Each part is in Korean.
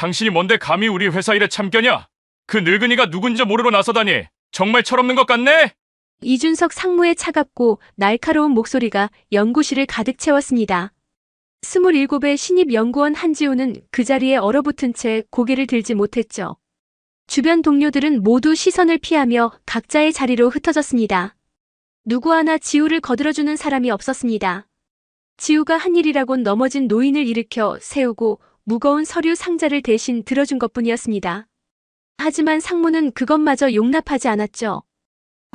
당신이 뭔데 감히 우리 회사 일에 참견이야? 그 늙은이가 누군지 모르러 나서다니 정말 철없는 것 같네? 이준석 상무의 차갑고 날카로운 목소리가 연구실을 가득 채웠습니다. 27의 신입 연구원 한지우는 그 자리에 얼어붙은 채 고개를 들지 못했죠. 주변 동료들은 모두 시선을 피하며 각자의 자리로 흩어졌습니다. 누구 하나 지우를 거들어주는 사람이 없었습니다. 지우가 한 일이라곤 넘어진 노인을 일으켜 세우고 무거운 서류 상자를 대신 들어준 것뿐이었습니다. 하지만 상무는 그것마저 용납하지 않았죠.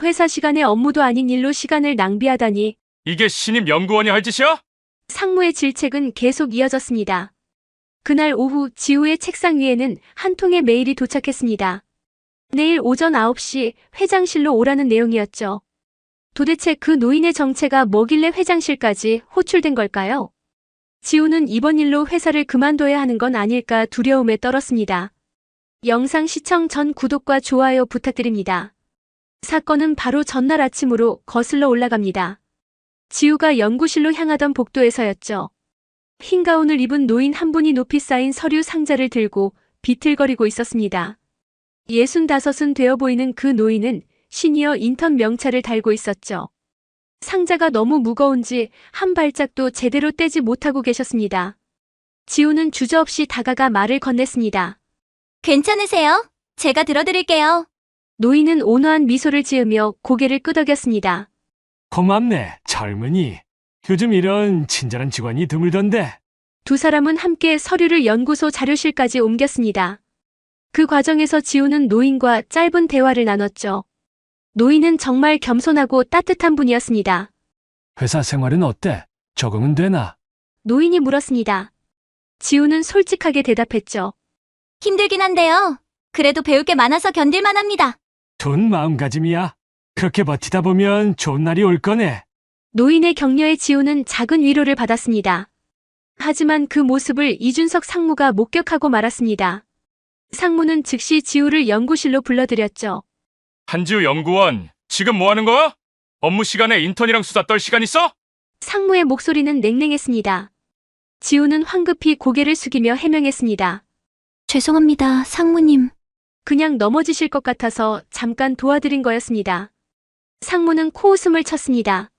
회사 시간에 업무도 아닌 일로 시간을 낭비하다니. 이게 신입 연구원이 할 짓이야? 상무의 질책은 계속 이어졌습니다. 그날 오후 지우의 책상 위에는 한 통의 메일이 도착했습니다. 내일 오전 9시 회장실로 오라는 내용이었죠. 도대체 그 노인의 정체가 뭐길래 회장실까지 호출된 걸까요? 지우는 이번 일로 회사를 그만둬야 하는 건 아닐까 두려움에 떨었습니다. 영상 시청 전 구독과 좋아요 부탁드립니다. 사건은 바로 전날 아침으로 거슬러 올라갑니다. 지우가 연구실로 향하던 복도에서였죠. 흰 가운을 입은 노인 한 분이 높이 쌓인 서류 상자를 들고 비틀거리고 있었습니다. 65은 되어 보이는 그 노인은 시니어 인턴 명찰을 달고 있었죠. 상자가 너무 무거운지 한 발짝도 제대로 떼지 못하고 계셨습니다. 지우는 주저없이 다가가 말을 건넸습니다. 괜찮으세요? 제가 들어드릴게요. 노인은 온화한 미소를 지으며 고개를 끄덕였습니다. 고맙네, 젊은이. 요즘 이런 친절한 직원이 드물던데. 두 사람은 함께 서류를 연구소 자료실까지 옮겼습니다. 그 과정에서 지우는 노인과 짧은 대화를 나눴죠. 노인은 정말 겸손하고 따뜻한 분이었습니다. 회사 생활은 어때? 적응은 되나? 노인이 물었습니다. 지우는 솔직하게 대답했죠. 힘들긴 한데요. 그래도 배울 게 많아서 견딜만 합니다. 좋은 마음가짐이야. 그렇게 버티다 보면 좋은 날이 올 거네. 노인의 격려에 지우는 작은 위로를 받았습니다. 하지만 그 모습을 이준석 상무가 목격하고 말았습니다. 상무는 즉시 지우를 연구실로 불러들였죠. 한지우 연구원, 지금 뭐 하는 거야? 업무 시간에 인턴이랑 수다 떨 시간 있어? 상무의 목소리는 냉랭했습니다. 지우는 황급히 고개를 숙이며 해명했습니다. 죄송합니다, 상무님. 그냥 넘어지실 것 같아서 잠깐 도와드린 거였습니다. 상무는 코웃음을 쳤습니다.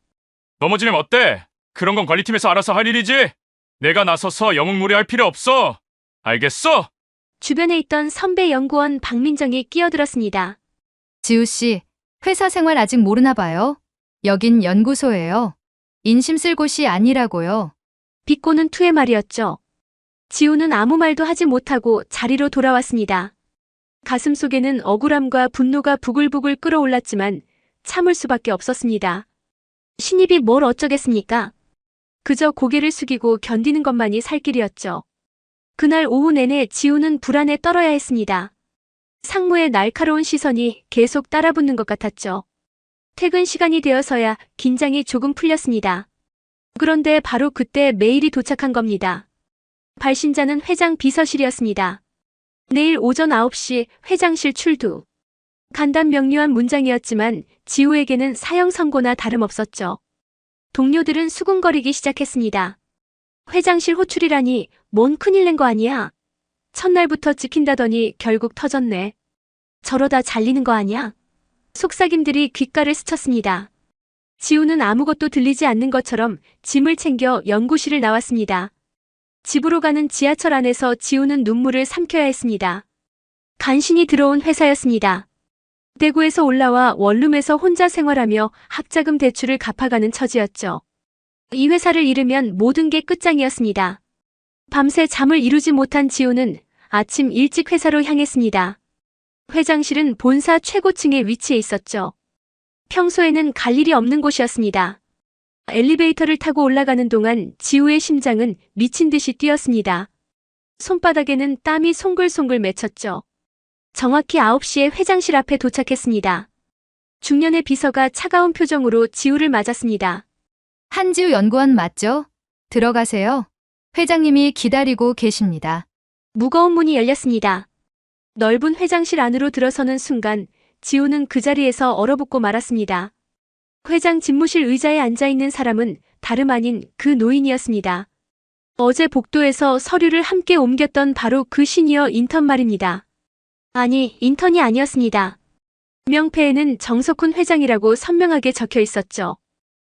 넘어지면 어때? 그런 건 관리팀에서 알아서 할 일이지. 내가 나서서 영웅몰이할 필요 없어. 알겠어? 주변에 있던 선배 연구원 박민정이 끼어들었습니다. 지우 씨, 회사 생활 아직 모르나 봐요. 여긴 연구소예요. 인심 쓸 곳이 아니라고요. 비꼬는 투의 말이었죠. 지우는 아무 말도 하지 못하고 자리로 돌아왔습니다. 가슴 속에는 억울함과 분노가 부글부글 끓어올랐지만 참을 수밖에 없었습니다. 신입이 뭘 어쩌겠습니까? 그저 고개를 숙이고 견디는 것만이 살 길이었죠. 그날 오후 내내 지우는 불안에 떨어야 했습니다. 상무의 날카로운 시선이 계속 따라붙는 것 같았죠. 퇴근 시간이 되어서야 긴장이 조금 풀렸습니다. 그런데 바로 그때 메일이 도착한 겁니다. 발신자는 회장 비서실이었습니다. 내일 오전 9시 회장실 출두. 간단 명료한 문장이었지만 지우에게는 사형 선고나 다름없었죠. 동료들은 수군거리기 시작했습니다. 회장실 호출이라니 뭔 큰일 낸 거 아니야? 첫날부터 지킨다더니 결국 터졌네. 저러다 잘리는 거 아니야? 속삭임들이 귓가를 스쳤습니다. 지우는 아무것도 들리지 않는 것처럼 짐을 챙겨 연구실을 나왔습니다. 집으로 가는 지하철 안에서 지우는 눈물을 삼켜야 했습니다. 간신히 들어온 회사였습니다. 대구에서 올라와 원룸에서 혼자 생활하며 학자금 대출을 갚아가는 처지였죠. 이 회사를 잃으면 모든 게 끝장이었습니다. 밤새 잠을 이루지 못한 지우는 아침 일찍 회사로 향했습니다. 회장실은 본사 최고층에 위치해 있었죠. 평소에는 갈 일이 없는 곳이었습니다. 엘리베이터를 타고 올라가는 동안 지우의 심장은 미친 듯이 뛰었습니다. 손바닥에는 땀이 송글송글 맺혔죠. 정확히 9시에 회장실 앞에 도착했습니다. 중년의 비서가 차가운 표정으로 지우를 맞았습니다. 한지우 연구원 맞죠? 들어가세요. 회장님이 기다리고 계십니다. 무거운 문이 열렸습니다. 넓은 회장실 안으로 들어서는 순간 지우는 그 자리에서 얼어붙고 말았습니다. 회장 집무실 의자에 앉아있는 사람은 다름 아닌 그 노인이었습니다. 어제 복도에서 서류를 함께 옮겼던 바로 그 시니어 인턴 말입니다. 아니, 인턴이 아니었습니다. 명패에는 정석훈 회장이라고 선명하게 적혀 있었죠.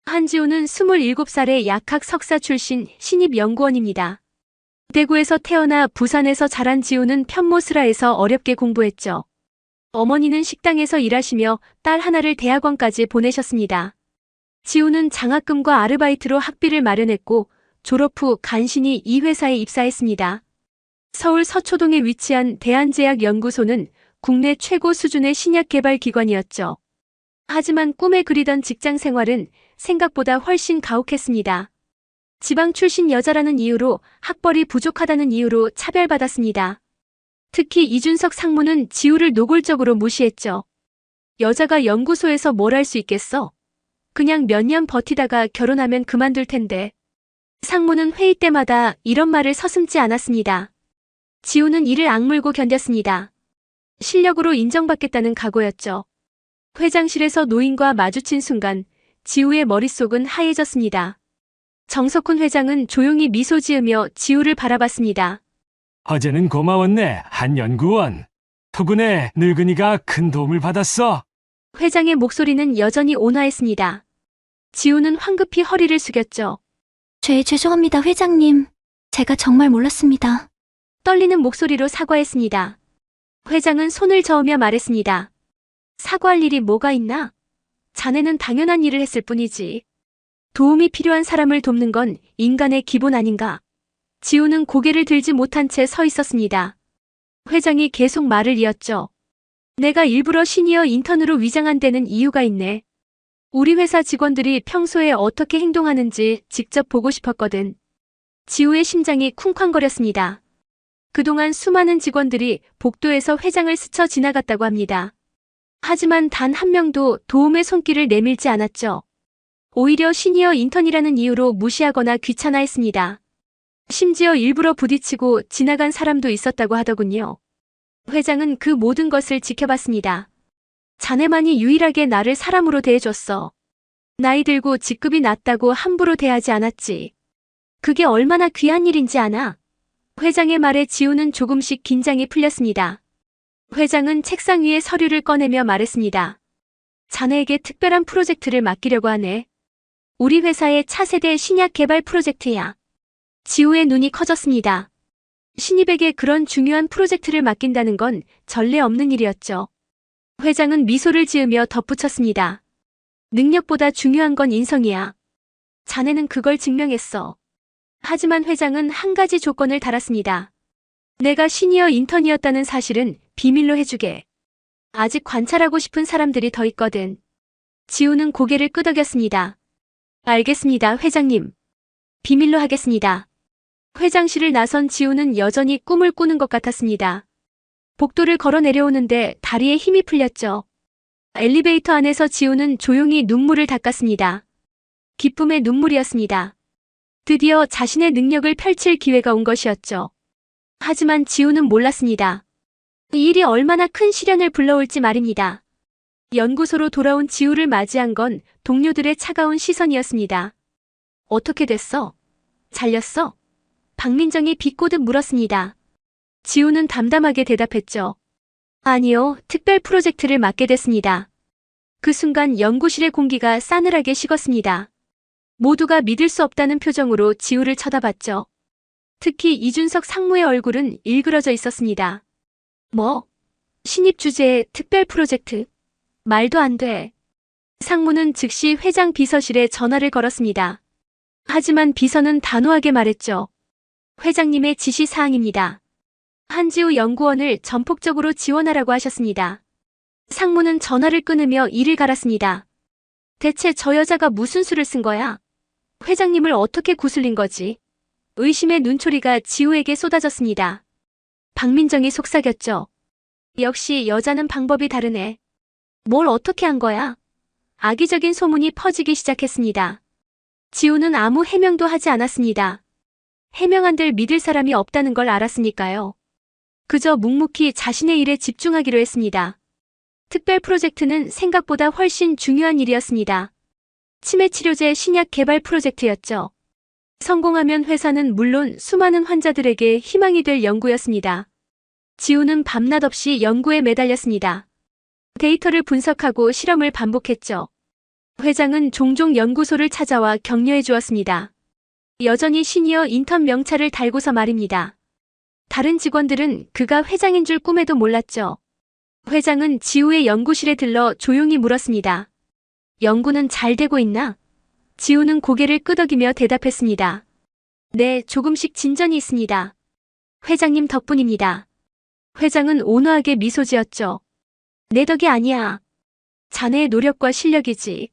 한지우는 27살의 약학 석사 출신 신입 연구원입니다. 대구에서 태어나 부산에서 자란 지우는 편모스라에서 어렵게 공부했죠. 어머니는 식당에서 일하시며 딸 하나를 대학원까지 보내셨습니다. 지우는 장학금과 아르바이트로 학비를 마련했고 졸업 후 간신히 이 회사에 입사했습니다. 서울 서초동에 위치한 대한제약연구소는 국내 최고 수준의 신약 개발 기관이었죠. 하지만 꿈에 그리던 직장 생활은 생각보다 훨씬 가혹했습니다. 지방 출신 여자라는 이유로 학벌이 부족하다는 이유로 차별받았습니다. 특히 이준석 상무는 지우를 노골적으로 무시했죠. 여자가 연구소에서 뭘 할 수 있겠어? 그냥 몇 년 버티다가 결혼하면 그만둘 텐데. 상무는 회의 때마다 이런 말을 서슴지 않았습니다. 지우는 이를 악물고 견뎠습니다. 실력으로 인정받겠다는 각오였죠. 회장실에서 노인과 마주친 순간 지우의 머릿속은 하얘졌습니다. 정석훈 회장은 조용히 미소 지으며 지우를 바라봤습니다. 어제는 고마웠네, 한 연구원. 토군의 늙은이가 큰 도움을 받았어. 회장의 목소리는 여전히 온화했습니다. 지우는 황급히 허리를 숙였죠. 죄송합니다, 회장님. 제가 정말 몰랐습니다. 떨리는 목소리로 사과했습니다. 회장은 손을 저으며 말했습니다. 사과할 일이 뭐가 있나? 자네는 당연한 일을 했을 뿐이지. 도움이 필요한 사람을 돕는 건 인간의 기본 아닌가? 지우는 고개를 들지 못한 채 서 있었습니다. 회장이 계속 말을 이었죠. 내가 일부러 시니어 인턴으로 위장한 데는 이유가 있네. 우리 회사 직원들이 평소에 어떻게 행동하는지 직접 보고 싶었거든. 지우의 심장이 쿵쾅거렸습니다. 그동안 수많은 직원들이 복도에서 회장을 스쳐 지나갔다고 합니다. 하지만 단 한 명도 도움의 손길을 내밀지 않았죠. 오히려 시니어 인턴이라는 이유로 무시하거나 귀찮아했습니다. 심지어 일부러 부딪히고 지나간 사람도 있었다고 하더군요. 회장은 그 모든 것을 지켜봤습니다. 자네만이 유일하게 나를 사람으로 대해줬어. 나이 들고 직급이 낮다고 함부로 대하지 않았지. 그게 얼마나 귀한 일인지 아나? 회장의 말에 지우는 조금씩 긴장이 풀렸습니다. 회장은 책상 위에 서류를 꺼내며 말했습니다. 자네에게 특별한 프로젝트를 맡기려고 하네. 우리 회사의 차세대 신약 개발 프로젝트야. 지우의 눈이 커졌습니다. 신입에게 그런 중요한 프로젝트를 맡긴다는 건 전례 없는 일이었죠. 회장은 미소를 지으며 덧붙였습니다. 능력보다 중요한 건 인성이야. 자네는 그걸 증명했어. 하지만 회장은 한 가지 조건을 달았습니다. 내가 시니어 인턴이었다는 사실은 비밀로 해주게. 아직 관찰하고 싶은 사람들이 더 있거든. 지우는 고개를 끄덕였습니다. 알겠습니다, 회장님. 비밀로 하겠습니다. 회장실을 나선 지우는 여전히 꿈을 꾸는 것 같았습니다. 복도를 걸어 내려오는데 다리에 힘이 풀렸죠. 엘리베이터 안에서 지우는 조용히 눈물을 닦았습니다. 기쁨의 눈물이었습니다. 드디어 자신의 능력을 펼칠 기회가 온 것이었죠. 하지만 지우는 몰랐습니다. 이 일이 얼마나 큰 시련을 불러올지 말입니다. 연구소로 돌아온 지우를 맞이한 건 동료들의 차가운 시선이었습니다. 어떻게 됐어? 잘렸어? 박민정이 비꼬듯 물었습니다. 지우는 담담하게 대답했죠. 아니요, 특별 프로젝트를 맡게 됐습니다. 그 순간 연구실의 공기가 싸늘하게 식었습니다. 모두가 믿을 수 없다는 표정으로 지우를 쳐다봤죠. 특히 이준석 상무의 얼굴은 일그러져 있었습니다. 뭐? 신입 주제에 특별 프로젝트? 말도 안 돼. 상무는 즉시 회장 비서실에 전화를 걸었습니다. 하지만 비서는 단호하게 말했죠. 회장님의 지시사항입니다. 한지우 연구원을 전폭적으로 지원하라고 하셨습니다. 상무는 전화를 끊으며 이를 갈았습니다. 대체 저 여자가 무슨 수를 쓴 거야? 회장님을 어떻게 구슬린 거지? 의심의 눈초리가 지우에게 쏟아졌습니다. 박민정이 속삭였죠. 역시 여자는 방법이 다르네. 뭘 어떻게 한 거야? 악의적인 소문이 퍼지기 시작했습니다. 지우는 아무 해명도 하지 않았습니다. 해명한들 믿을 사람이 없다는 걸 알았으니까요. 그저 묵묵히 자신의 일에 집중하기로 했습니다. 특별 프로젝트는 생각보다 훨씬 중요한 일이었습니다. 치매 치료제 신약 개발 프로젝트였죠. 성공하면 회사는 물론 수많은 환자들에게 희망이 될 연구였습니다. 지우는 밤낮 없이 연구에 매달렸습니다. 데이터를 분석하고 실험을 반복했죠. 회장은 종종 연구소를 찾아와 격려해 주었습니다. 여전히 시니어 인턴 명찰을 달고서 말입니다. 다른 직원들은 그가 회장인 줄 꿈에도 몰랐죠. 회장은 지우의 연구실에 들러 조용히 물었습니다. 연구는 잘 되고 있나? 지우는 고개를 끄덕이며 대답했습니다. 네, 조금씩 진전이 있습니다. 회장님 덕분입니다. 회장은 온화하게 미소 지었죠. 내 덕이 아니야. 자네의 노력과 실력이지.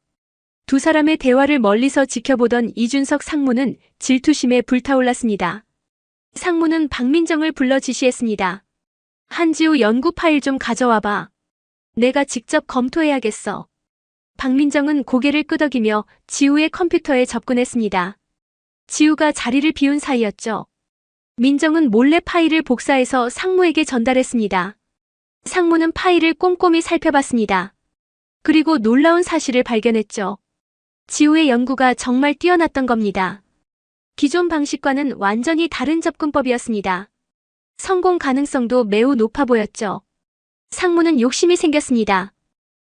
두 사람의 대화를 멀리서 지켜보던 이준석 상무는 질투심에 불타올랐습니다. 상무는 박민정을 불러 지시했습니다. 한지우 연구 파일 좀 가져와봐. 내가 직접 검토해야겠어. 박민정은 고개를 끄덕이며 지우의 컴퓨터에 접근했습니다. 지우가 자리를 비운 사이였죠. 민정은 몰래 파일을 복사해서 상무에게 전달했습니다. 상무는 파일을 꼼꼼히 살펴봤습니다. 그리고 놀라운 사실을 발견했죠. 지우의 연구가 정말 뛰어났던 겁니다. 기존 방식과는 완전히 다른 접근법이었습니다. 성공 가능성도 매우 높아 보였죠. 상무는 욕심이 생겼습니다.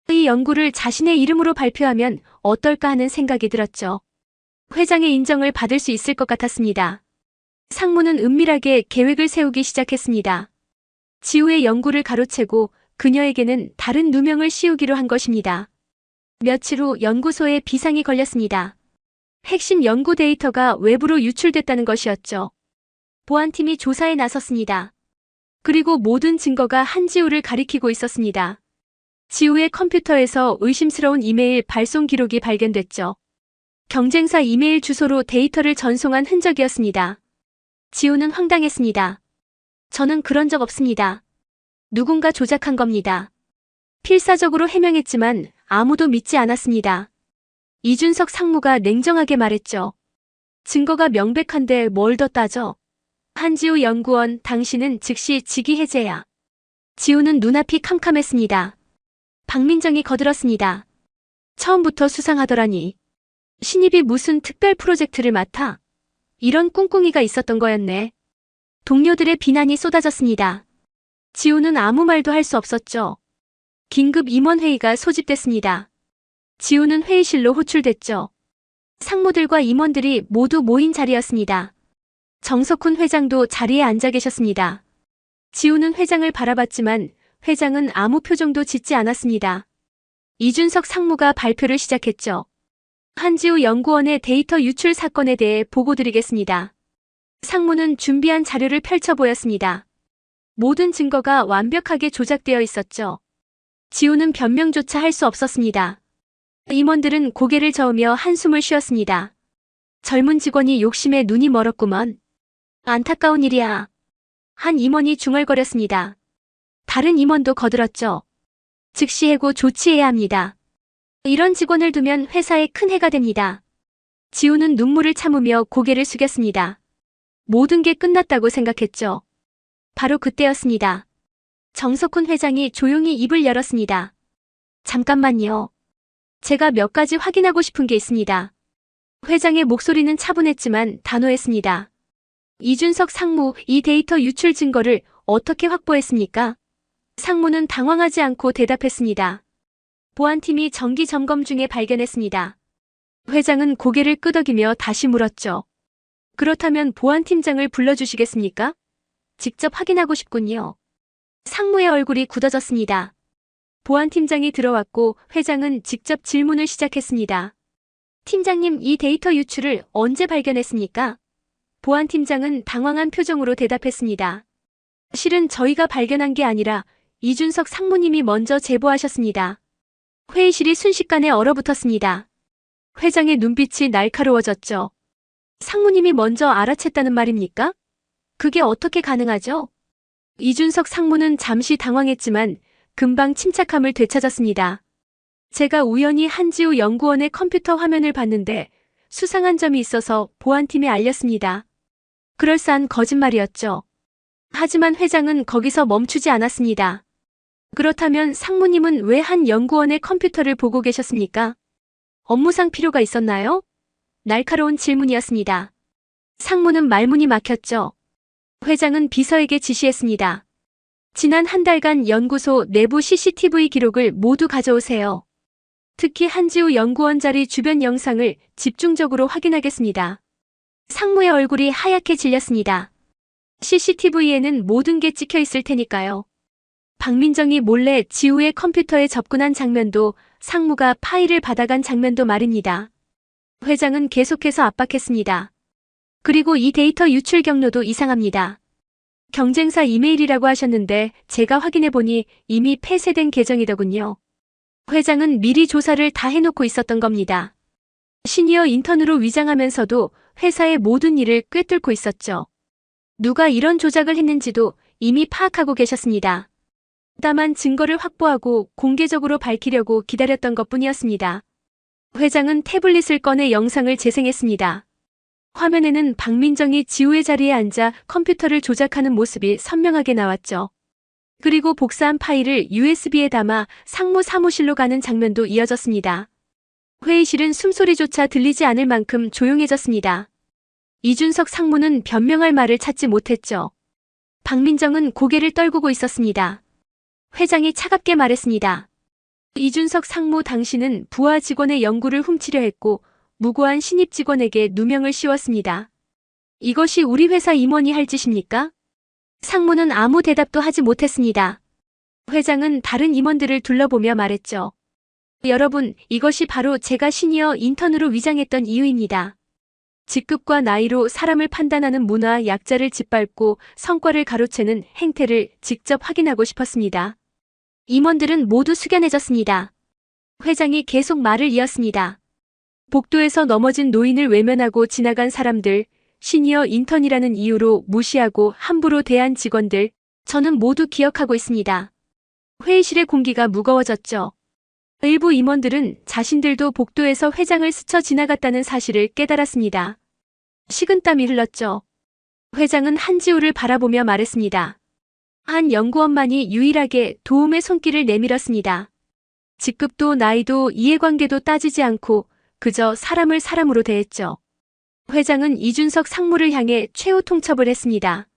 이 연구를 자신의 이름으로 발표하면 어떨까 하는 생각이 들었죠. 회장의 인정을 받을 수 있을 것 같았습니다. 상무는 은밀하게 계획을 세우기 시작했습니다. 지우의 연구를 가로채고 그녀에게는 다른 누명을 씌우기로 한 것입니다. 며칠 후 연구소에 비상이 걸렸습니다. 핵심 연구 데이터가 외부로 유출됐다는 것이었죠. 보안팀이 조사에 나섰습니다. 그리고 모든 증거가 한지우를 가리키고 있었습니다. 지우의 컴퓨터에서 의심스러운 이메일 발송 기록이 발견됐죠. 경쟁사 이메일 주소로 데이터를 전송한 흔적이었습니다. 지우는 황당했습니다. 저는 그런 적 없습니다. 누군가 조작한 겁니다. 필사적으로 해명했지만 아무도 믿지 않았습니다. 이준석 상무가 냉정하게 말했죠. 증거가 명백한데 뭘 더 따져? 한지우 연구원, 당신은 즉시 직위 해제야. 지우는 눈앞이 캄캄했습니다. 박민정이 거들었습니다. 처음부터 수상하더라니. 신입이 무슨 특별 프로젝트를 맡아? 이런 꿍꿍이가 있었던 거였네. 동료들의 비난이 쏟아졌습니다. 지우는 아무 말도 할 수 없었죠. 긴급 임원회의가 소집됐습니다. 지우는 회의실로 호출됐죠. 상무들과 임원들이 모두 모인 자리였습니다. 정석훈 회장도 자리에 앉아 계셨습니다. 지우는 회장을 바라봤지만 회장은 아무 표정도 짓지 않았습니다. 이준석 상무가 발표를 시작했죠. 한지우 연구원의 데이터 유출 사건에 대해 보고드리겠습니다. 상무는 준비한 자료를 펼쳐 보였습니다. 모든 증거가 완벽하게 조작되어 있었죠. 지우는 변명조차 할 수 없었습니다. 임원들은 고개를 저으며 한숨을 쉬었습니다. 젊은 직원이 욕심에 눈이 멀었구먼. 안타까운 일이야. 한 임원이 중얼거렸습니다. 다른 임원도 거들었죠. 즉시 해고 조치해야 합니다. 이런 직원을 두면 회사에 큰 해가 됩니다. 지우는 눈물을 참으며 고개를 숙였습니다. 모든 게 끝났다고 생각했죠. 바로 그때였습니다. 정석훈 회장이 조용히 입을 열었습니다. 잠깐만요. 제가 몇 가지 확인하고 싶은 게 있습니다. 회장의 목소리는 차분했지만 단호했습니다. 이준석 상무, 이 데이터 유출 증거를 어떻게 확보했습니까? 상무는 당황하지 않고 대답했습니다. 보안팀이 정기 점검 중에 발견했습니다. 회장은 고개를 끄덕이며 다시 물었죠. 그렇다면 보안팀장을 불러주시겠습니까? 직접 확인하고 싶군요. 상무의 얼굴이 굳어졌습니다. 보안팀장이 들어왔고 회장은 직접 질문을 시작했습니다. 팀장님, 이 데이터 유출을 언제 발견했습니까? 보안팀장은 당황한 표정으로 대답했습니다. 실은 저희가 발견한 게 아니라 이준석 상무님이 먼저 제보하셨습니다. 회의실이 순식간에 얼어붙었습니다. 회장의 눈빛이 날카로워졌죠. 상무님이 먼저 알아챘다는 말입니까? 그게 어떻게 가능하죠? 이준석 상무는 잠시 당황했지만 금방 침착함을 되찾았습니다. 제가 우연히 한지우 연구원의 컴퓨터 화면을 봤는데 수상한 점이 있어서 보안팀에 알렸습니다. 그럴싸한 거짓말이었죠. 하지만 회장은 거기서 멈추지 않았습니다. 그렇다면 상무님은 왜 한 연구원의 컴퓨터를 보고 계셨습니까? 업무상 필요가 있었나요? 날카로운 질문이었습니다. 상무는 말문이 막혔죠. 회장은 비서에게 지시했습니다. 지난 한 달간 연구소 내부 CCTV 기록을 모두 가져오세요. 특히 한지우 연구원 자리 주변 영상을 집중적으로 확인하겠습니다. 상무의 얼굴이 하얗게 질렸습니다. CCTV에는 모든 게 찍혀 있을 테니까요. 박민정이 몰래 지우의 컴퓨터에 접근한 장면도 상무가 파일을 받아간 장면도 말입니다. 회장은 계속해서 압박했습니다. 그리고 이 데이터 유출 경로도 이상합니다. 경쟁사 이메일이라고 하셨는데 제가 확인해보니 이미 폐쇄된 계정이더군요. 회장은 미리 조사를 다 해놓고 있었던 겁니다. 시니어 인턴으로 위장하면서도 회사의 모든 일을 꿰뚫고 있었죠. 누가 이런 조작을 했는지도 이미 파악하고 계셨습니다. 다만 증거를 확보하고 공개적으로 밝히려고 기다렸던 것뿐이었습니다. 회장은 태블릿을 꺼내 영상을 재생했습니다. 화면에는 박민정이 지우의 자리에 앉아 컴퓨터를 조작하는 모습이 선명하게 나왔죠. 그리고 복사한 파일을 USB에 담아 상무 사무실로 가는 장면도 이어졌습니다. 회의실은 숨소리조차 들리지 않을 만큼 조용해졌습니다. 이준석 상무는 변명할 말을 찾지 못했죠. 박민정은 고개를 떨구고 있었습니다. 회장이 차갑게 말했습니다. 이준석 상무, 당신은 부하 직원의 연구를 훔치려 했고 무고한 신입 직원에게 누명을 씌웠습니다. 이것이 우리 회사 임원이 할 짓입니까? 상무는 아무 대답도 하지 못했습니다. 회장은 다른 임원들을 둘러보며 말했죠. 여러분, 이것이 바로 제가 시니어 인턴으로 위장했던 이유입니다. 직급과 나이로 사람을 판단하는 문화 약자를 짓밟고 성과를 가로채는 행태를 직접 확인하고 싶었습니다. 임원들은 모두 숙연해졌습니다. 회장이 계속 말을 이었습니다. 복도에서 넘어진 노인을 외면하고 지나간 사람들, 시니어 인턴이라는 이유로 무시하고 함부로 대한 직원들, 저는 모두 기억하고 있습니다. 회의실의 공기가 무거워졌죠. 일부 임원들은 자신들도 복도에서 회장을 스쳐 지나갔다는 사실을 깨달았습니다. 식은땀이 흘렀죠. 회장은 한지우를 바라보며 말했습니다. 한 연구원만이 유일하게 도움의 손길을 내밀었습니다. 직급도 나이도 이해관계도 따지지 않고 그저 사람을 사람으로 대했죠. 회장은 이준석 상무를 향해 최후 통첩을 했습니다.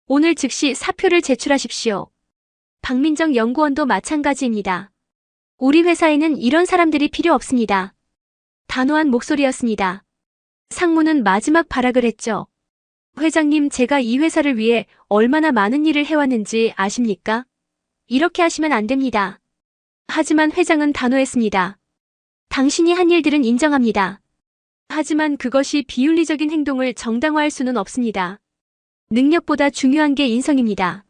오늘 즉시 사표를 제출하십시오. 박민정 연구원도 마찬가지입니다. 우리 회사에는 이런 사람들이 필요 없습니다. 단호한 목소리였습니다. 상무는 마지막 발악을 했죠. 회장님, 제가 이 회사를 위해 얼마나 많은 일을 해왔는지 아십니까? 이렇게 하시면 안 됩니다. 하지만 회장은 단호했습니다. 당신이 한 일들은 인정합니다. 하지만 그것이 비윤리적인 행동을 정당화할 수는 없습니다. 능력보다 중요한 게 인성입니다.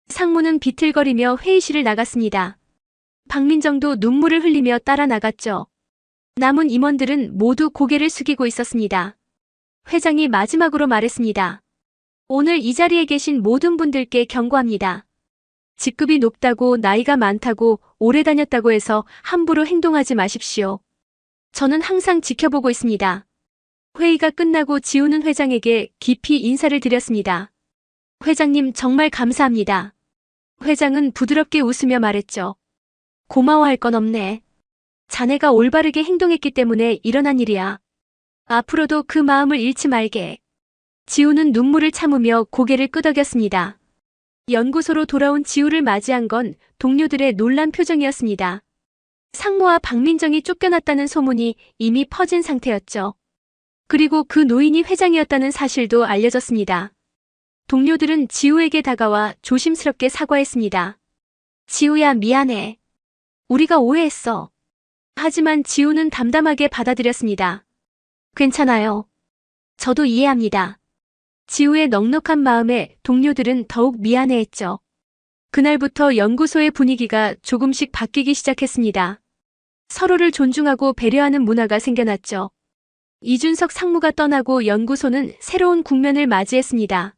상무는 비틀거리며 회의실을 나갔습니다. 박민정도 눈물을 흘리며 따라 나갔죠. 남은 임원들은 모두 고개를 숙이고 있었습니다. 회장이 마지막으로 말했습니다. 오늘 이 자리에 계신 모든 분들께 경고합니다. 직급이 높다고 나이가 많다고 오래 다녔다고 해서 함부로 행동하지 마십시오. 저는 항상 지켜보고 있습니다. 회의가 끝나고 지우는 회장에게 깊이 인사를 드렸습니다. 회장님, 정말 감사합니다. 회장은 부드럽게 웃으며 말했죠. 고마워할 건 없네. 자네가 올바르게 행동했기 때문에 일어난 일이야. 앞으로도 그 마음을 잃지 말게. 지우는 눈물을 참으며 고개를 끄덕였습니다. 연구소로 돌아온 지우를 맞이한 건 동료들의 놀란 표정이었습니다. 상무와 박민정이 쫓겨났다는 소문이 이미 퍼진 상태였죠. 그리고 그 노인이 회장이었다는 사실도 알려졌습니다. 동료들은 지우에게 다가와 조심스럽게 사과했습니다. 지우야, 미안해. 우리가 오해했어. 하지만 지우는 담담하게 받아들였습니다. 괜찮아요. 저도 이해합니다. 지우의 넉넉한 마음에 동료들은 더욱 미안해했죠. 그날부터 연구소의 분위기가 조금씩 바뀌기 시작했습니다. 서로를 존중하고 배려하는 문화가 생겨났죠. 이준석 상무가 떠나고 연구소는 새로운 국면을 맞이했습니다.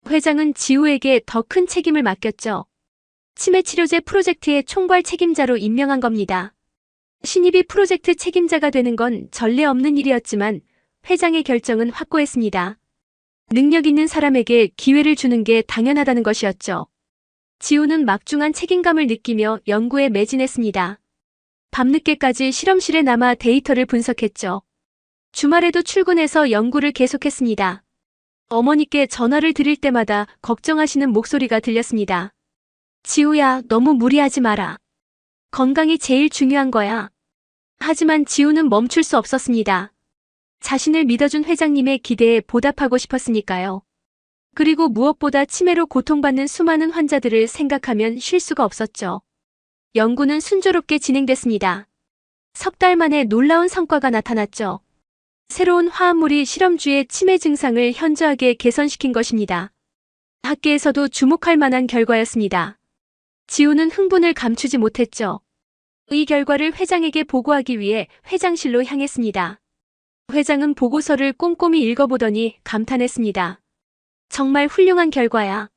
회장은 지우에게 더 큰 책임을 맡겼죠. 치매치료제 프로젝트의 총괄 책임자로 임명한 겁니다. 신입이 프로젝트 책임자가 되는 건 전례 없는 일이었지만 회장의 결정은 확고했습니다. 능력 있는 사람에게 기회를 주는 게 당연하다는 것이었죠. 지우는 막중한 책임감을 느끼며 연구에 매진했습니다. 밤늦게까지 실험실에 남아 데이터를 분석했죠. 주말에도 출근해서 연구를 계속했습니다. 어머니께 전화를 드릴 때마다 걱정하시는 목소리가 들렸습니다. 지우야, 너무 무리하지 마라. 건강이 제일 중요한 거야. 하지만 지우는 멈출 수 없었습니다. 자신을 믿어준 회장님의 기대에 보답하고 싶었으니까요. 그리고 무엇보다 치매로 고통받는 수많은 환자들을 생각하면 쉴 수가 없었죠. 연구는 순조롭게 진행됐습니다. 석 달 만에 놀라운 성과가 나타났죠. 새로운 화합물이 실험주의 치매 증상을 현저하게 개선시킨 것입니다. 학계에서도 주목할 만한 결과였습니다. 지우는 흥분을 감추지 못했죠. 이 결과를 회장에게 보고하기 위해 회장실로 향했습니다. 회장은 보고서를 꼼꼼히 읽어보더니 감탄했습니다. 정말 훌륭한 결과야.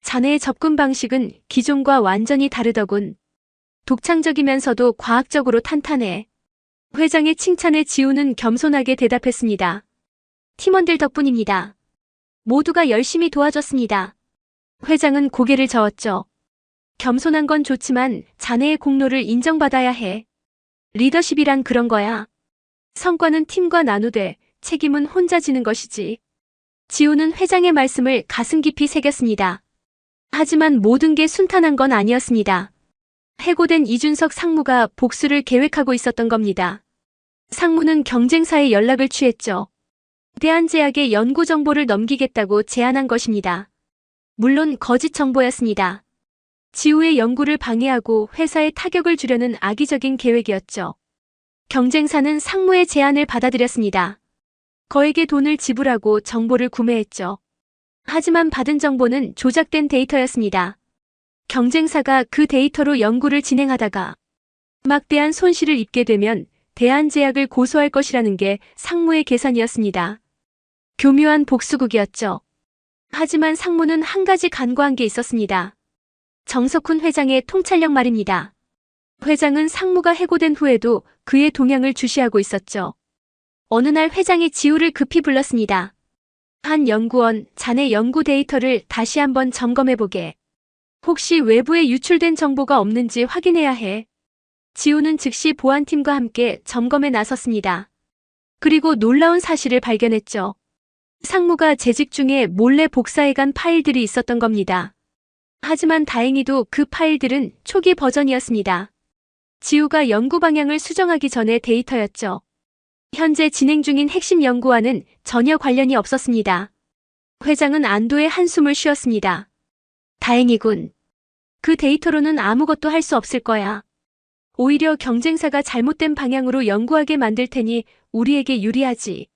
자네의 접근 방식은 기존과 완전히 다르더군. 독창적이면서도 과학적으로 탄탄해. 회장의 칭찬에 지우는 겸손하게 대답했습니다. 팀원들 덕분입니다. 모두가 열심히 도와줬습니다. 회장은 고개를 저었죠. 겸손한 건 좋지만 자네의 공로를 인정받아야 해. 리더십이란 그런 거야. 성과는 팀과 나누되 책임은 혼자 지는 것이지. 지우는 회장의 말씀을 가슴 깊이 새겼습니다. 하지만 모든 게 순탄한 건 아니었습니다. 해고된 이준석 상무가 복수를 계획하고 있었던 겁니다. 상무는 경쟁사에 연락을 취했죠. 대한제약에 연구 정보를 넘기겠다고 제안한 것입니다. 물론 거짓 정보였습니다. 지우의 연구를 방해하고 회사에 타격을 주려는 악의적인 계획이었죠. 경쟁사는 상무의 제안을 받아들였습니다. 거액의 돈을 지불하고 정보를 구매했죠. 하지만 받은 정보는 조작된 데이터였습니다. 경쟁사가 그 데이터로 연구를 진행하다가 막대한 손실을 입게 되면 대한제약을 고소할 것이라는 게 상무의 계산이었습니다. 교묘한 복수국이었죠. 하지만 상무는 한 가지 간과한 게 있었습니다. 정석훈 회장의 통찰력 말입니다. 회장은 상무가 해고된 후에도 그의 동향을 주시하고 있었죠. 어느 날 회장이 지우를 급히 불렀습니다. 한 연구원, 자네 연구 데이터를 다시 한번 점검해보게. 혹시 외부에 유출된 정보가 없는지 확인해야 해. 지우는 즉시 보안팀과 함께 점검에 나섰습니다. 그리고 놀라운 사실을 발견했죠. 상무가 재직 중에 몰래 복사해간 파일들이 있었던 겁니다. 하지만 다행히도 그 파일들은 초기 버전이었습니다. 지우가 연구 방향을 수정하기 전의 데이터였죠. 현재 진행 중인 핵심 연구와는 전혀 관련이 없었습니다. 회장은 안도의 한숨을 쉬었습니다. 다행이군. 그 데이터로는 아무것도 할 수 없을 거야. 오히려 경쟁사가 잘못된 방향으로 연구하게 만들 테니 우리에게 유리하지.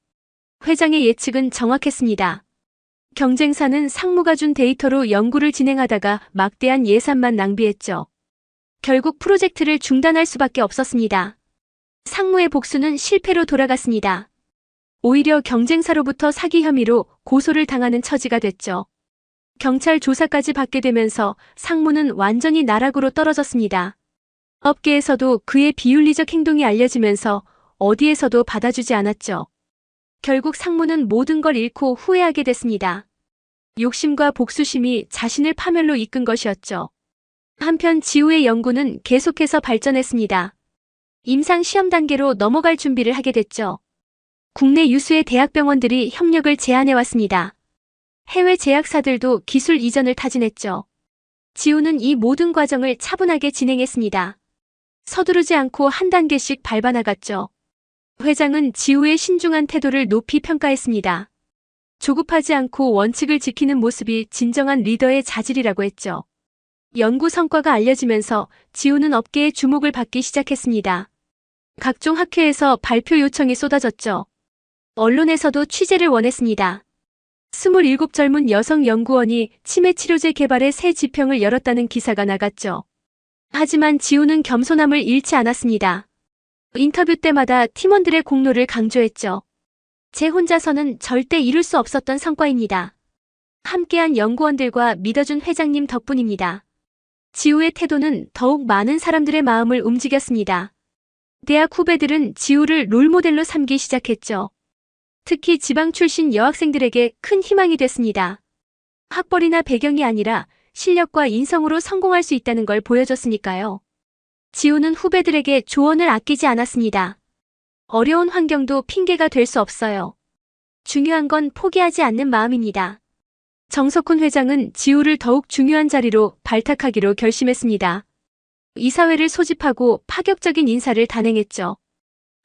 회장의 예측은 정확했습니다. 경쟁사는 상무가 준 데이터로 연구를 진행하다가 막대한 예산만 낭비했죠. 결국 프로젝트를 중단할 수밖에 없었습니다. 상무의 복수는 실패로 돌아갔습니다. 오히려 경쟁사로부터 사기 혐의로 고소를 당하는 처지가 됐죠. 경찰 조사까지 받게 되면서 상무는 완전히 나락으로 떨어졌습니다. 업계에서도 그의 비윤리적 행동이 알려지면서 어디에서도 받아주지 않았죠. 결국 상무는 모든 걸 잃고 후회하게 됐습니다. 욕심과 복수심이 자신을 파멸로 이끈 것이었죠. 한편 지우의 연구는 계속해서 발전했습니다. 임상 시험 단계로 넘어갈 준비를 하게 됐죠. 국내 유수의 대학병원들이 협력을 제안해왔습니다. 해외 제약사들도 기술 이전을 타진했죠. 지우는 이 모든 과정을 차분하게 진행했습니다. 서두르지 않고 한 단계씩 밟아나갔죠. 회장은 지우의 신중한 태도를 높이 평가했습니다. 조급하지 않고 원칙을 지키는 모습이 진정한 리더의 자질이라고 했죠. 연구 성과가 알려지면서 지우는 업계의 주목을 받기 시작했습니다. 각종 학회에서 발표 요청이 쏟아졌죠. 언론에서도 취재를 원했습니다. 27 젊은 여성 연구원이 치매 치료제 개발에 새 지평을 열었다는 기사가 나갔죠. 하지만 지우는 겸손함을 잃지 않았습니다. 인터뷰 때마다 팀원들의 공로를 강조했죠. 제 혼자서는 절대 이룰 수 없었던 성과입니다. 함께한 연구원들과 믿어준 회장님 덕분입니다. 지우의 태도는 더욱 많은 사람들의 마음을 움직였습니다. 대학 후배들은 지우를 롤모델로 삼기 시작했죠. 특히 지방 출신 여학생들에게 큰 희망이 됐습니다. 학벌이나 배경이 아니라 실력과 인성으로 성공할 수 있다는 걸 보여줬으니까요. 지우는 후배들에게 조언을 아끼지 않았습니다. 어려운 환경도 핑계가 될 수 없어요. 중요한 건 포기하지 않는 마음입니다. 정석훈 회장은 지우를 더욱 중요한 자리로 발탁하기로 결심했습니다. 이사회를 소집하고 파격적인 인사를 단행했죠.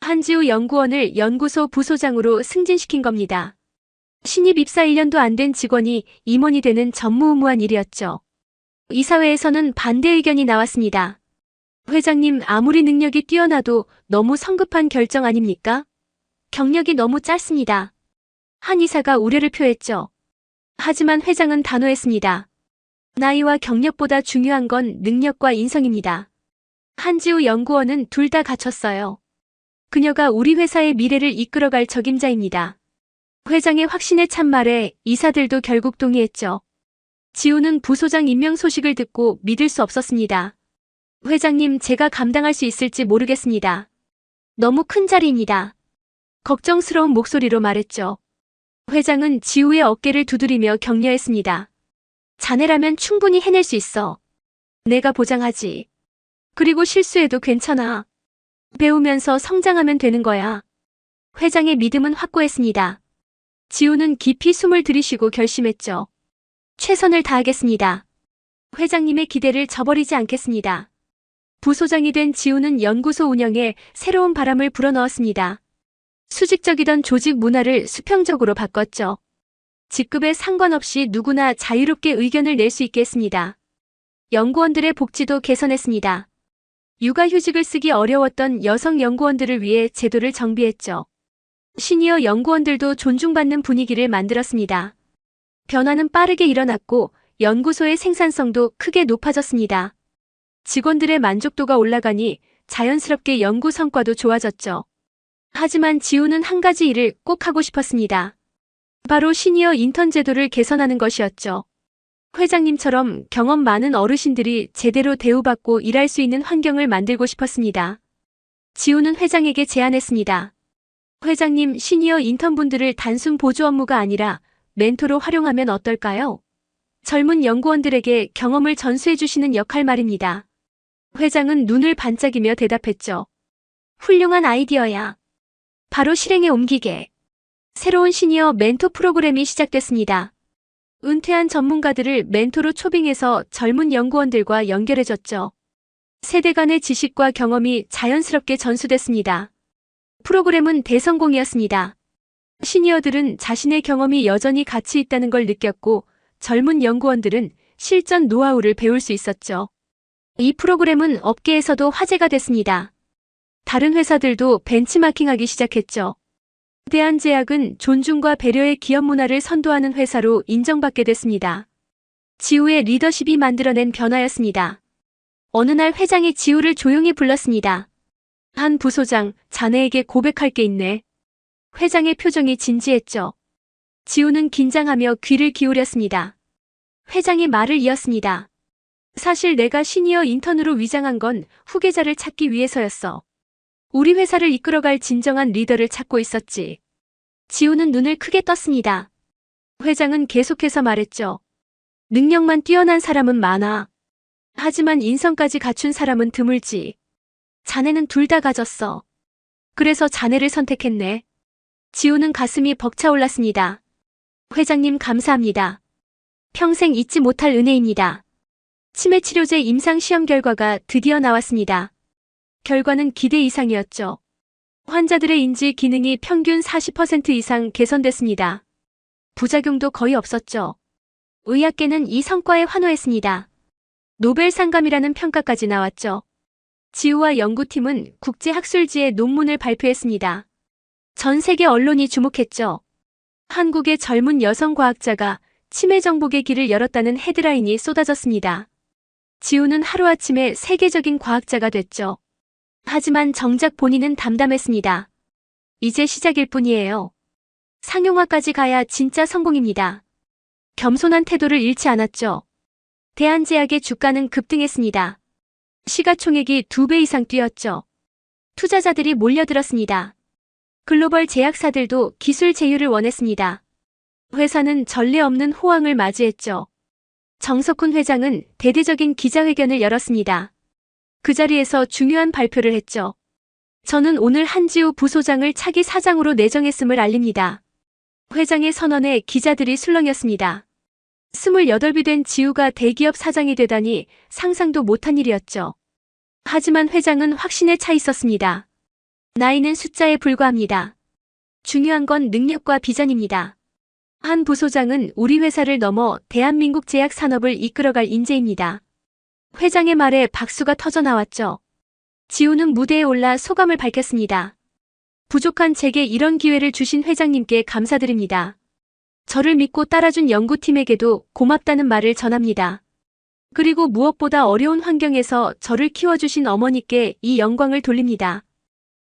한지우 연구원을 연구소 부소장으로 승진시킨 겁니다. 신입 입사 1년도 안 된 직원이 임원이 되는 전무후무한 일이었죠. 이사회에서는 반대 의견이 나왔습니다. 회장님, 아무리 능력이 뛰어나도 너무 성급한 결정 아닙니까? 경력이 너무 짧습니다. 한 이사가 우려를 표했죠. 하지만 회장은 단호했습니다. 나이와 경력보다 중요한 건 능력과 인성입니다. 한지우 연구원은 둘 다 갖췄어요. 그녀가 우리 회사의 미래를 이끌어갈 적임자입니다. 회장의 확신에 찬 말에 이사들도 결국 동의했죠. 지우는 부소장 임명 소식을 듣고 믿을 수 없었습니다. 회장님, 제가 감당할 수 있을지 모르겠습니다. 너무 큰 자리입니다. 걱정스러운 목소리로 말했죠. 회장은 지우의 어깨를 두드리며 격려했습니다. 자네라면 충분히 해낼 수 있어. 내가 보장하지. 그리고 실수해도 괜찮아. 배우면서 성장하면 되는 거야. 회장의 믿음은 확고했습니다. 지우는 깊이 숨을 들이쉬고 결심했죠. 최선을 다하겠습니다. 회장님의 기대를 저버리지 않겠습니다. 부소장이 된 지우는 연구소 운영에 새로운 바람을 불어넣었습니다. 수직적이던 조직 문화를 수평적으로 바꿨죠. 직급에 상관없이 누구나 자유롭게 의견을 낼 수 있게 했습니다. 연구원들의 복지도 개선했습니다. 육아휴직을 쓰기 어려웠던 여성 연구원들을 위해 제도를 정비했죠. 시니어 연구원들도 존중받는 분위기를 만들었습니다. 변화는 빠르게 일어났고 연구소의 생산성도 크게 높아졌습니다. 직원들의 만족도가 올라가니 자연스럽게 연구 성과도 좋아졌죠. 하지만 지우는 한 가지 일을 꼭 하고 싶었습니다. 바로 시니어 인턴 제도를 개선하는 것이었죠. 회장님처럼 경험 많은 어르신들이 제대로 대우받고 일할 수 있는 환경을 만들고 싶었습니다. 지우는 회장에게 제안했습니다. 회장님, 시니어 인턴분들을 단순 보조 업무가 아니라 멘토로 활용하면 어떨까요? 젊은 연구원들에게 경험을 전수해 주시는 역할 말입니다. 회장은 눈을 반짝이며 대답했죠. 훌륭한 아이디어야. 바로 실행에 옮기게. 새로운 시니어 멘토 프로그램이 시작됐습니다. 은퇴한 전문가들을 멘토로 초빙해서 젊은 연구원들과 연결해줬죠. 세대 간의 지식과 경험이 자연스럽게 전수됐습니다. 프로그램은 대성공이었습니다. 시니어들은 자신의 경험이 여전히 가치 있다는 걸 느꼈고 젊은 연구원들은 실전 노하우를 배울 수 있었죠. 이 프로그램은 업계에서도 화제가 됐습니다. 다른 회사들도 벤치마킹하기 시작했죠. 대한제약은 존중과 배려의 기업 문화를 선도하는 회사로 인정받게 됐습니다. 지우의 리더십이 만들어낸 변화였습니다. 어느 날 회장이 지우를 조용히 불렀습니다. 한 부소장, 자네에게 고백할 게 있네. 회장의 표정이 진지했죠. 지우는 긴장하며 귀를 기울였습니다. 회장이 말을 이었습니다. 사실 내가 시니어 인턴으로 위장한 건 후계자를 찾기 위해서였어. 우리 회사를 이끌어갈 진정한 리더를 찾고 있었지. 지우는 눈을 크게 떴습니다. 회장은 계속해서 말했죠. 능력만 뛰어난 사람은 많아. 하지만 인성까지 갖춘 사람은 드물지. 자네는 둘 다 가졌어. 그래서 자네를 선택했네. 지우는 가슴이 벅차올랐습니다. 회장님, 감사합니다. 평생 잊지 못할 은혜입니다. 치매치료제 임상시험 결과가 드디어 나왔습니다. 결과는 기대 이상이었죠. 환자들의 인지 기능이 평균 40% 이상 개선됐습니다. 부작용도 거의 없었죠. 의학계는 이 성과에 환호했습니다. 노벨상감이라는 평가까지 나왔죠. 지우와 연구팀은 국제학술지에 논문을 발표했습니다. 전 세계 언론이 주목했죠. 한국의 젊은 여성 과학자가 치매 정복의 길을 열었다는 헤드라인이 쏟아졌습니다. 지우는 하루아침에 세계적인 과학자가 됐죠. 하지만 정작 본인은 담담했습니다. 이제 시작일 뿐이에요. 상용화까지 가야 진짜 성공입니다. 겸손한 태도를 잃지 않았죠. 대한제약의 주가는 급등했습니다. 시가총액이 2배 이상 뛰었죠. 투자자들이 몰려들었습니다. 글로벌 제약사들도 기술 제휴를 원했습니다. 회사는 전례 없는 호황을 맞이했죠. 정석훈 회장은 대대적인 기자회견을 열었습니다. 그 자리에서 중요한 발표를 했죠. 저는 오늘 한지우 부소장을 차기 사장으로 내정했음을 알립니다. 회장의 선언에 기자들이 술렁였습니다. 28이 된 지우가 대기업 사장이 되다니 상상도 못한 일이었죠. 하지만 회장은 확신에 차 있었습니다. 나이는 숫자에 불과합니다. 중요한 건 능력과 비전입니다. 한 부소장은 우리 회사를 넘어 대한민국 제약 산업을 이끌어갈 인재입니다. 회장의 말에 박수가 터져 나왔죠. 지우는 무대에 올라 소감을 밝혔습니다. 부족한 제게 이런 기회를 주신 회장님께 감사드립니다. 저를 믿고 따라준 연구팀에게도 고맙다는 말을 전합니다. 그리고 무엇보다 어려운 환경에서 저를 키워주신 어머니께 이 영광을 돌립니다.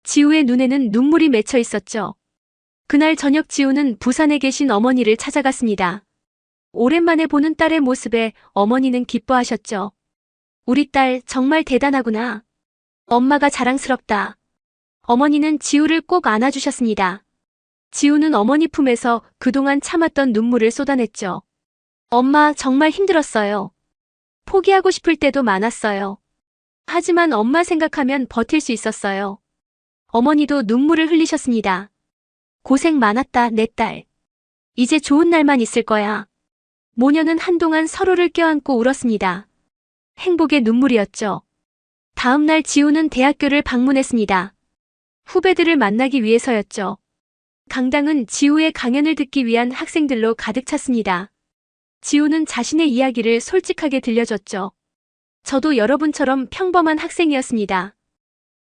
지우의 눈에는 눈물이 맺혀 있었죠. 그날 저녁 지우는 부산에 계신 어머니를 찾아갔습니다. 오랜만에 보는 딸의 모습에 어머니는 기뻐하셨죠. 우리 딸 정말 대단하구나. 엄마가 자랑스럽다. 어머니는 지우를 꼭 안아주셨습니다. 지우는 어머니 품에서 그동안 참았던 눈물을 쏟아냈죠. 엄마 정말 힘들었어요. 포기하고 싶을 때도 많았어요. 하지만 엄마 생각하면 버틸 수 있었어요. 어머니도 눈물을 흘리셨습니다. 고생 많았다, 내 딸. 이제 좋은 날만 있을 거야. 모녀는 한동안 서로를 껴안고 울었습니다. 행복의 눈물이었죠. 다음 날 지우는 대학교를 방문했습니다. 후배들을 만나기 위해서였죠. 강당은 지우의 강연을 듣기 위한 학생들로 가득 찼습니다. 지우는 자신의 이야기를 솔직하게 들려줬죠. 저도 여러분처럼 평범한 학생이었습니다.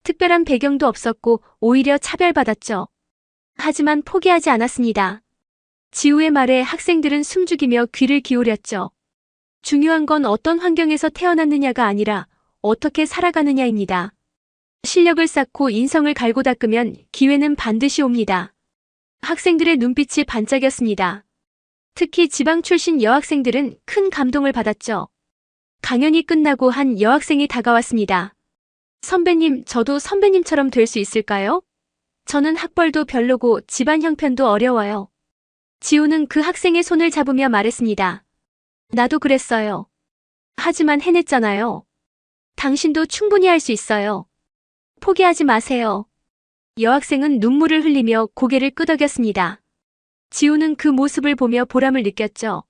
특별한 배경도 없었고 오히려 차별받았죠. 하지만 포기하지 않았습니다. 지우의 말에 학생들은 숨죽이며 귀를 기울였죠. 중요한 건 어떤 환경에서 태어났느냐가 아니라 어떻게 살아가느냐입니다. 실력을 쌓고 인성을 갈고 닦으면 기회는 반드시 옵니다. 학생들의 눈빛이 반짝였습니다. 특히 지방 출신 여학생들은 큰 감동을 받았죠. 강연이 끝나고 한 여학생이 다가왔습니다. 선배님, 저도 선배님처럼 될 수 있을까요? 저는 학벌도 별로고 집안 형편도 어려워요. 지우는 그 학생의 손을 잡으며 말했습니다. 나도 그랬어요. 하지만 해냈잖아요. 당신도 충분히 할 수 있어요. 포기하지 마세요. 여학생은 눈물을 흘리며 고개를 끄덕였습니다. 지우는 그 모습을 보며 보람을 느꼈죠.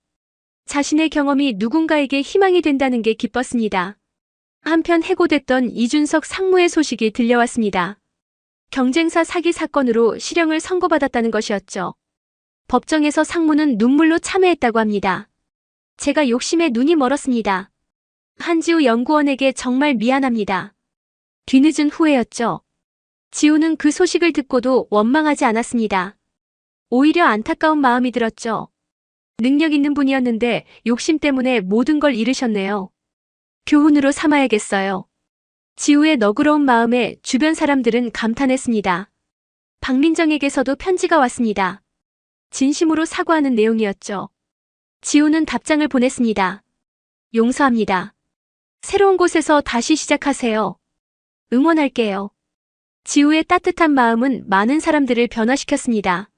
자신의 경험이 누군가에게 희망이 된다는 게 기뻤습니다. 한편 해고됐던 이준석 상무의 소식이 들려왔습니다. 경쟁사 사기 사건으로 실형을 선고받았다는 것이었죠. 법정에서 상무는 눈물로 참회했다고 합니다. 제가 욕심에 눈이 멀었습니다. 한지우 연구원에게 정말 미안합니다. 뒤늦은 후회였죠. 지우는 그 소식을 듣고도 원망하지 않았습니다. 오히려 안타까운 마음이 들었죠. 능력 있는 분이었는데 욕심 때문에 모든 걸 잃으셨네요. 교훈으로 삼아야겠어요. 지우의 너그러운 마음에 주변 사람들은 감탄했습니다. 박민정에게서도 편지가 왔습니다. 진심으로 사과하는 내용이었죠. 지우는 답장을 보냈습니다. 용서합니다. 새로운 곳에서 다시 시작하세요. 응원할게요. 지우의 따뜻한 마음은 많은 사람들을 변화시켰습니다.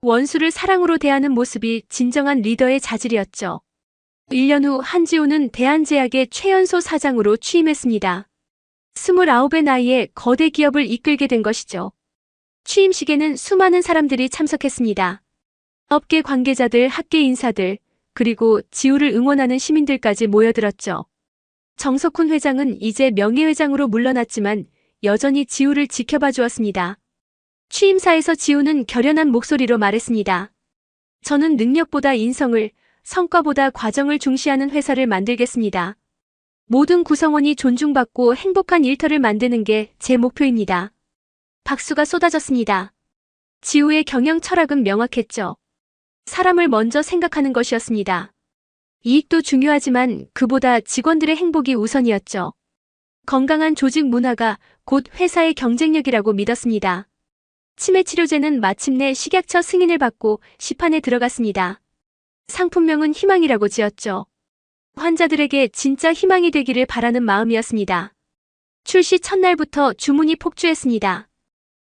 원수를 사랑으로 대하는 모습이 진정한 리더의 자질이었죠. 1년 후 한지우는 대한제약의 최연소 사장으로 취임했습니다. 29의 나이에 거대 기업을 이끌게 된 것이죠. 취임식에는 수많은 사람들이 참석했습니다. 업계 관계자들, 학계 인사들, 그리고 지우를 응원하는 시민들까지 모여들었죠. 정석훈 회장은 이제 명예회장으로 물러났지만 여전히 지우를 지켜봐 주었습니다. 취임사에서 지우는 결연한 목소리로 말했습니다. 저는 능력보다 인성을, 성과보다 과정을 중시하는 회사를 만들겠습니다. 모든 구성원이 존중받고 행복한 일터를 만드는 게 제 목표입니다. 박수가 쏟아졌습니다. 지우의 경영 철학은 명확했죠. 사람을 먼저 생각하는 것이었습니다. 이익도 중요하지만 그보다 직원들의 행복이 우선이었죠. 건강한 조직 문화가 곧 회사의 경쟁력이라고 믿었습니다. 치매 치료제는 마침내 식약처 승인을 받고 시판에 들어갔습니다. 상품명은 희망이라고 지었죠. 환자들에게 진짜 희망이 되기를 바라는 마음이었습니다. 출시 첫날부터 주문이 폭주했습니다.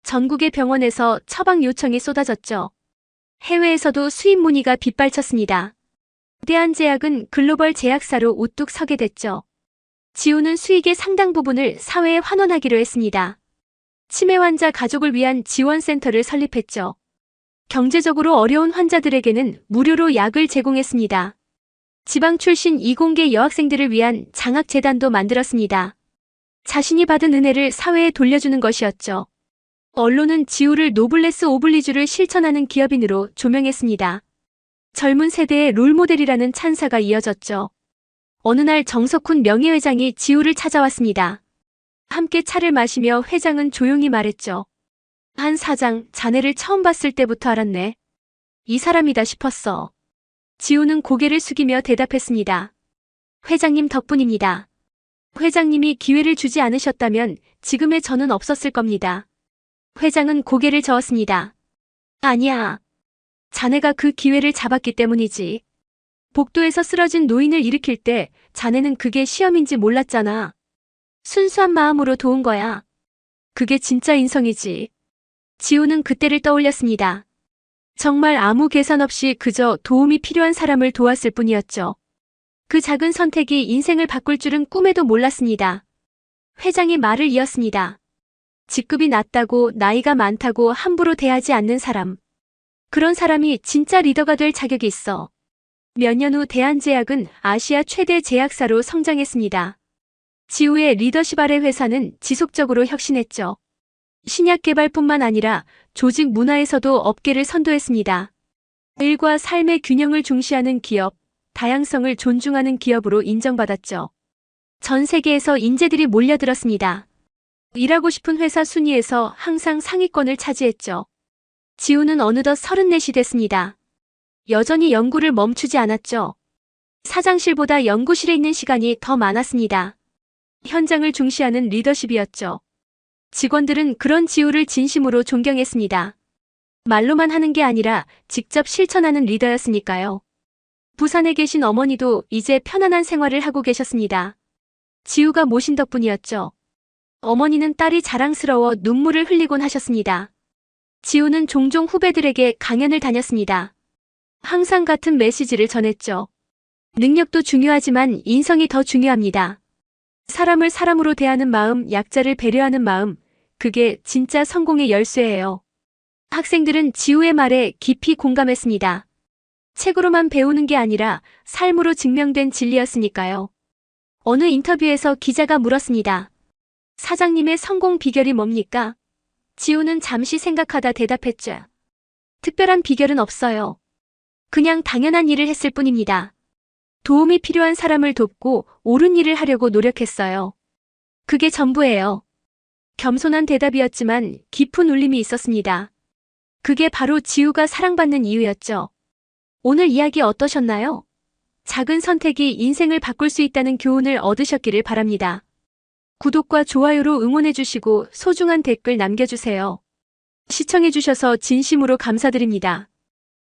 전국의 병원에서 처방 요청이 쏟아졌죠. 해외에서도 수입 문의가 빗발쳤습니다. 대한제약은 글로벌 제약사로 우뚝 서게 됐죠. 지우는 수익의 상당 부분을 사회에 환원하기로 했습니다. 치매 환자 가족을 위한 지원센터를 설립했죠. 경제적으로 어려운 환자들에게는 무료로 약을 제공했습니다. 지방 출신 이공계 여학생들을 위한 장학재단도 만들었습니다. 자신이 받은 은혜를 사회에 돌려주는 것이었죠. 언론은 지우를 노블레스 오블리주를 실천하는 기업인으로 조명했습니다. 젊은 세대의 롤모델이라는 찬사가 이어졌죠. 어느 날 정석훈 명예회장이 지우를 찾아왔습니다. 함께 차를 마시며 회장은 조용히 말했죠. 한 사장, 자네를 처음 봤을 때부터 알았네. 이 사람이다 싶었어. 지우는 고개를 숙이며 대답했습니다. 회장님 덕분입니다. 회장님이 기회를 주지 않으셨다면 지금의 저는 없었을 겁니다. 회장은 고개를 저었습니다. 아니야. 자네가 그 기회를 잡았기 때문이지. 복도에서 쓰러진 노인을 일으킬 때 자네는 그게 시험인지 몰랐잖아. 순수한 마음으로 도운 거야. 그게 진짜 인성이지. 지우는 그때를 떠올렸습니다. 정말 아무 계산 없이 그저 도움이 필요한 사람을 도왔을 뿐이었죠. 그 작은 선택이 인생을 바꿀 줄은 꿈에도 몰랐습니다. 회장이 말을 이었습니다. 직급이 낮다고 나이가 많다고 함부로 대하지 않는 사람. 그런 사람이 진짜 리더가 될 자격이 있어. 몇 년 후 대한제약은 아시아 최대 제약사로 성장했습니다. 지우의 리더십 아래 회사는 지속적으로 혁신했죠. 신약 개발뿐만 아니라 조직 문화에서도 업계를 선도했습니다. 일과 삶의 균형을 중시하는 기업, 다양성을 존중하는 기업으로 인정받았죠. 전 세계에서 인재들이 몰려들었습니다. 일하고 싶은 회사 순위에서 항상 상위권을 차지했죠. 지우는 어느덧 34이 됐습니다. 여전히 연구를 멈추지 않았죠. 사장실보다 연구실에 있는 시간이 더 많았습니다. 현장을 중시하는 리더십이었죠. 직원들은 그런 지우를 진심으로 존경했습니다. 말로만 하는 게 아니라 직접 실천하는 리더였으니까요. 부산에 계신 어머니도 이제 편안한 생활을 하고 계셨습니다. 지우가 모신 덕분이었죠. 어머니는 딸이 자랑스러워 눈물을 흘리곤 하셨습니다. 지우는 종종 후배들에게 강연을 다녔습니다. 항상 같은 메시지를 전했죠. 능력도 중요하지만 인성이 더 중요합니다. 사람을 사람으로 대하는 마음, 약자를 배려하는 마음, 그게 진짜 성공의 열쇠예요. 학생들은 지우의 말에 깊이 공감했습니다. 책으로만 배우는 게 아니라 삶으로 증명된 진리였으니까요. 어느 인터뷰에서 기자가 물었습니다. 사장님의 성공 비결이 뭡니까? 지우는 잠시 생각하다 대답했죠. 특별한 비결은 없어요. 그냥 당연한 일을 했을 뿐입니다. 도움이 필요한 사람을 돕고 옳은 일을 하려고 노력했어요. 그게 전부예요. 겸손한 대답이었지만 깊은 울림이 있었습니다. 그게 바로 지우가 사랑받는 이유였죠. 오늘 이야기 어떠셨나요? 작은 선택이 인생을 바꿀 수 있다는 교훈을 얻으셨기를 바랍니다. 구독과 좋아요로 응원해주시고 소중한 댓글 남겨주세요. 시청해주셔서 진심으로 감사드립니다.